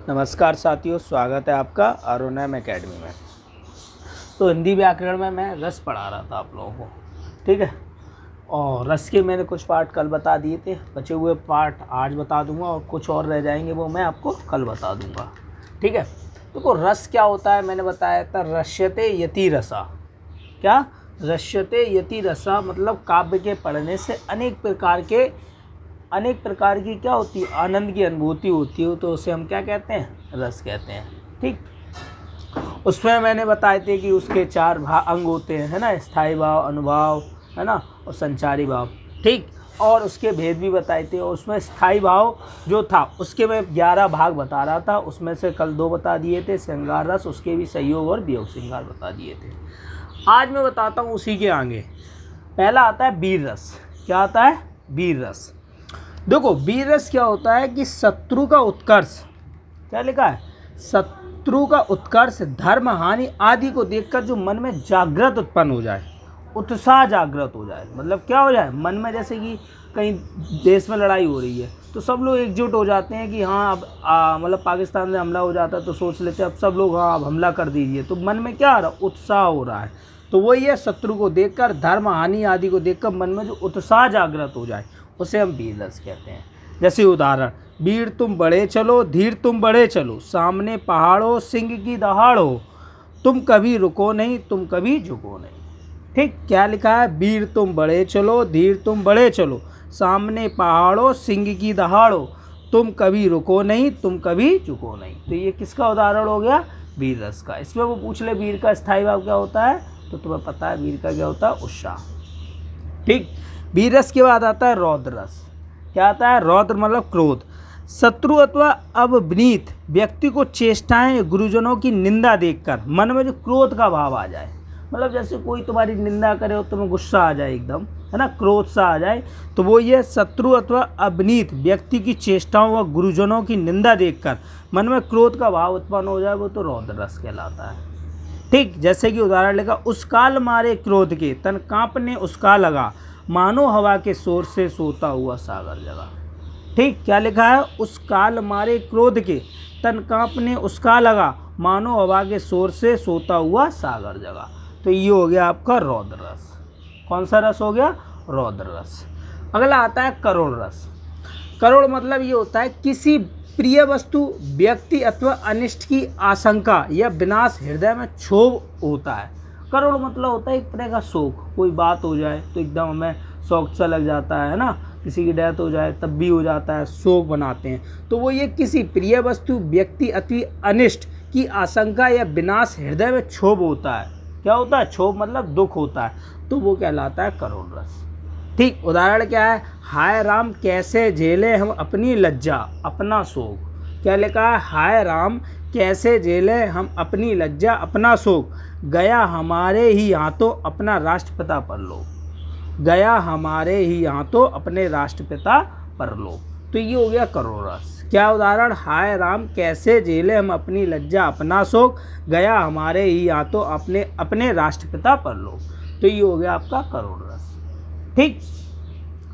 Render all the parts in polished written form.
नमस्कार साथियों, स्वागत है आपका आरोनम एकेडमी में। तो हिंदी व्याकरण में मैं रस पढ़ा रहा था आप लोगों को, ठीक है। और रस के मैंने कुछ पार्ट कल बता दिए थे, बचे हुए पार्ट आज बता दूंगा और कुछ और रह जाएंगे वो मैं आपको कल बता दूंगा, ठीक है। देखो रस क्या होता है, मैंने बताया था रस्यते यति रसा। क्या रस्यते यति रसा मतलब काव्य के पढ़ने से अनेक प्रकार की क्या होती है, आनंद की अनुभूति होती है, तो उसे हम क्या कहते हैं, रस कहते हैं, ठीक। उसमें मैंने बताए थे कि उसके 4 अंग होते हैं, है ना, स्थायी भाव, अनुभाव, है ना, और संचारी भाव, ठीक। और उसके भेद भी बताए थे। और उसमें स्थायी भाव जो था उसके मैं 11 भाग बता रहा था, उसमें से कल 2 बता दिए थे, श्रृंगार रस, उसके भी संयोग और वियोग श्रृंगार बता दिए थे। आज मैं बताता हूँ उसी के आगे। पहला आता है वीर रस। क्या आता है? वीर रस। देखो वीर रस क्या होता है कि शत्रु का उत्कर्ष, क्या लिखा है, शत्रु का उत्कर्ष, धर्म हानि आदि को देखकर जो मन में जागृत उत्पन्न हो जाए, उत्साह जागृत हो जाए, मतलब क्या हो जाए मन में, जैसे कि कहीं देश में लड़ाई हो रही है तो सब लोग एकजुट हो जाते हैं कि हाँ अब मतलब पाकिस्तान में हमला हो जाता है तो सोच लेते हैं अब सब लोग हाँ अब हमला कर दीजिए, तो मन में क्या आ रहा है, उत्साह हो रहा है। तो वही है, शत्रु को देखकर, धर्म हानि आदि को देखकर मन में जो उत्साह जागृत हो जाए उसे हम वीर रस कहते हैं। जैसे उदाहरण, वीर तुम बढ़े चलो, धीर तुम बढ़े चलो, सामने पहाड़ो सिंह की दहाड़ो, तुम कभी रुको नहीं, तुम कभी झुको नहीं, ठीक। क्या लिखा है? वीर तुम बढ़े चलो, धीर तुम बढ़े चलो, सामने पहाड़ो सिंह की दहाड़ो, तुम कभी रुको नहीं, तुम कभी झुको नहीं। तो ये किसका उदाहरण हो गया? वीर रस का। इसमें वो पूछ ले वीर का स्थायी भाव क्या होता है, तो तुम्हें पता है वीर का क्या होता है, उत्साह, ठीक। वीर रस के बाद आता है रौद्र रस। क्या आता है? रौद्र मतलब क्रोध। शत्रु अथवा अवनीत व्यक्ति को चेष्टाएं, गुरुजनों की निंदा देखकर मन में जो क्रोध का भाव आ जाए, मतलब जैसे कोई तुम्हारी निंदा करे और तुम्हें गुस्सा आ जाए एकदम, है ना, क्रोध सा आ जाए, तो वो ये शत्रु अथवा अवनीत व्यक्ति की चेष्टाओं व गुरुजनों की निंदा देखकर मन में क्रोध का भाव उत्पन्न हो जाए, वो तो रौद्र रस कहलाता है, ठीक। जैसे कि उदाहरण लेगा, उस काल मारे क्रोध के तन कांपने उसका लगा, मानो हवा के शोर से सोता हुआ सागर जगा, ठीक। क्या लिखा है? उस काल मारे क्रोध के तन कांपने उसका लगा, मानो हवा के शोर से सोता हुआ सागर जगा। तो ये हो गया आपका रौद्र रस। कौन सा रस हो गया? रौद्र रस। अगला आता है करुण रस। करुण मतलब ये होता है किसी प्रिय वस्तु, व्यक्ति अथवा अनिष्ट की आशंका या विनाश हृदय में क्षोभ होता है। करुण मतलब होता है एक तरह का शोक, कोई बात हो जाए तो एकदम हमें शौक सा लग जाता है ना, किसी की डेथ हो जाए तब भी हो जाता है, शोक बनाते हैं। तो वो ये किसी प्रिय वस्तु, व्यक्ति अति अनिष्ट की आशंका या विनाश हृदय में क्षोभ होता है। क्या होता है? क्षोभ मतलब दुख होता है, तो वो कहलाता है करुण रस, ठीक। उदाहरण क्या है? हाय राम कैसे झेले हम अपनी लज्जा अपना शोक। क्या लिखा है? हाय राम कैसे झेले हम अपनी लज्जा अपना शोक, गया हमारे ही हाथों अपना राष्ट्रपिता परलोक, गया हमारे ही हाथों अपने राष्ट्रपिता परलोक। तो ये हो गया करुण रस। क्या उदाहरण? हाय राम कैसे झेले हम अपनी लज्जा अपना शोक, गया हमारे ही हाथों अपने राष्ट्रपिता परलोक। तो ये हो गया आपका करुण रस, ठीक।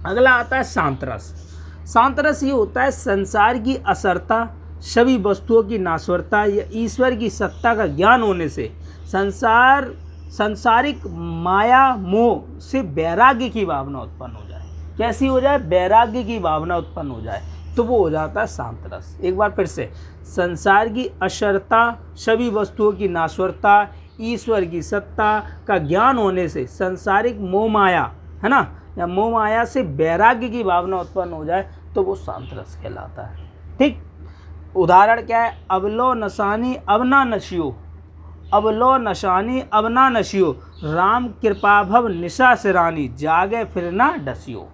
अगला आता है शांत रस। शांत रस ये होता है संसार की असरता, सभी वस्तुओं की नाश्वरता या ईश्वर की सत्ता का ज्ञान होने से सांसारिक माया मोह से वैराग्य की भावना उत्पन्न हो जाए। कैसी हो जाए? वैराग्य की भावना उत्पन्न हो जाए, तो वो हो जाता है शांत रस। एक बार फिर से, संसार की असरता, सभी वस्तुओं की नाश्वरता, ईश्वर की सत्ता का ज्ञान होने से सांसारिक मोह माया, है ना, या मोह माया से वैराग्य की भावना उत्पन्न हो जाए, तो वो शांत रस कहलाता है, ठीक। उदाहरण क्या है? अबलो नशानी अब ना नशियो, अबलो नशानी अब ना नशियो, राम कृपा भव निशा सिरानी, जागे फिर ना डसियो।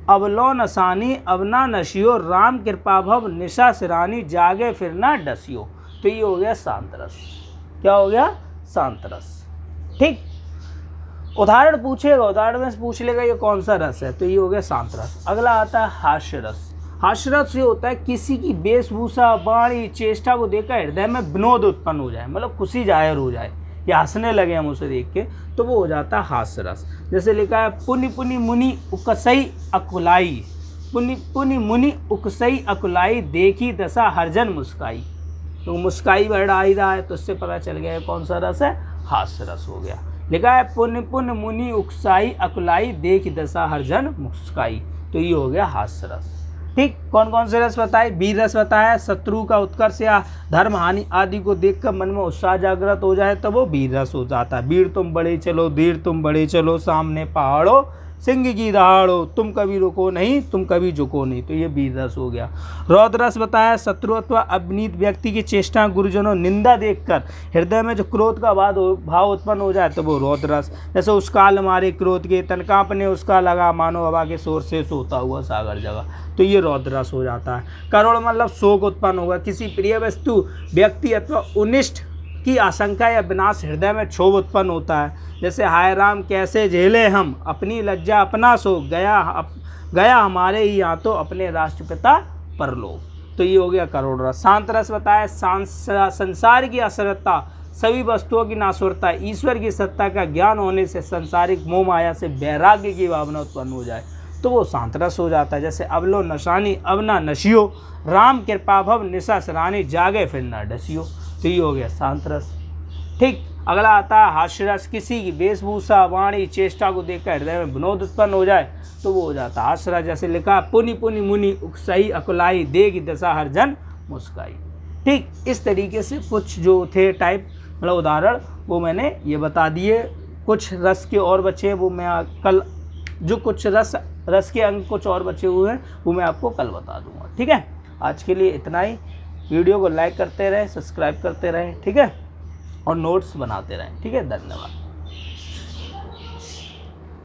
अबलो नशानी अब ना नशियो, राम कृपा भव निशा सिरानी, जागे फिर ना डसियो। तो ये हो गया शांत रस। क्या हो गया? शांत रस, ठीक। उदाहरण पूछेगा, उदाहरण में पूछ लेगा ये कौन सा रस है, तो ये हो गया शांत रस। अगला आता है हास्य रस। हास्य रस ये होता है किसी की वेशभूषा, वाणी, चेष्टा को देखकर हृदय में विनोद उत्पन्न हो जाए, मतलब खुशी जाहिर हो जाए, या हंसने लगे हम उसे देख के, तो वो हो जाता है हास्य रस। जैसे लिखा है, पुनि पुनि मुनि उकसई अकुलाई, पुनि पुनि मुनि उकसई अकुलाई देखी दशा हरजन मुस्काई। तो मुस्काई वर्ड आ ही रहा है, तो इससे पता चल गया कौन सा रस है, हास्य रस हो गया। लिखा है पुनि पुनि मुनि उकसाई अकुलाई देखी दशा हरजन मुस्काई, तो ये हो गया हास्य रस। ठीक, कौन कौन से रस बताए? वीर रस बताया, शत्रु का उत्कर्ष या धर्म हानि आदि को देखकर मन में उत्साह जागृत हो जाए तो वो वीर रस हो जाता है। वीर तुम बड़े चलो, धीर तुम बड़े चलो, सामने पहाड़ो सिंह की दहाड़ो, तुम कभी रुको नहीं, तुम कभी झुको नहीं, तो ये वीर रस हो गया। रौद्र रस बताया, शत्रु अथवा अविनीत व्यक्ति की चेष्टा गुरुजनों निंदा देखकर हृदय में जो क्रोध का भाव उत्पन्न हो जाए तो वो रौद्र रस। जैसे उसका मारे क्रोध के तन कांपने उसका लगा, मानो हवा के शोर से सोता हुआ सागर जगा, तो ये रौद्र रस हो जाता है। करुण मतलब शोक उत्पन्न होगा, किसी प्रिय वस्तु व्यक्ति अथवा उनिष्ट की आशंका या विनाश हृदय में क्षोभ उत्पन्न होता है। जैसे हाय राम कैसे झेले हम अपनी लज्जा अपना शोक, गया हमारे ही यहाँ तो अपने राष्ट्रपिता परलोक, तो ये हो गया करुण रस। शांत रस बताया, संसार की असरता, सभी वस्तुओं की नाशवरता, ईश्वर की सत्ता का ज्ञान होने से संसारिक मोह माया से वैराग्य की भावना उत्पन्न हो जाए तो वो शांत रस हो जाता है। जैसे अवलो नशानी अवना नशियो, राम कृपा भव निशा सरानी, जागे फिर न डसियो, तो ये हो गया शांत रस। ठीक, अगला आता है हास्य रस। किसी की वेशभूषा वाणी चेष्टा को देखकर हृदय में विनोद उत्पन्न हो जाए तो वो हो जाता है हास्य रस। जैसे लिखा पुनि पुनि मुनि उकसई अकुलाई देखी दशा हरजन मुस्काई। ठीक, इस तरीके से कुछ जो थे टाइप मतलब उदाहरण वो मैंने ये बता दिए। कुछ रस के और बचे वो मैं कल, जो कुछ रस के अंग कुछ और बचे हुए हैं वो मैं आपको कल बता दूंगा। ठीक है, आज के लिए इतना ही। वीडियो को लाइक करते रहें, सब्सक्राइब करते रहें, ठीक है, और नोट्स बनाते रहें। ठीक है, धन्यवाद।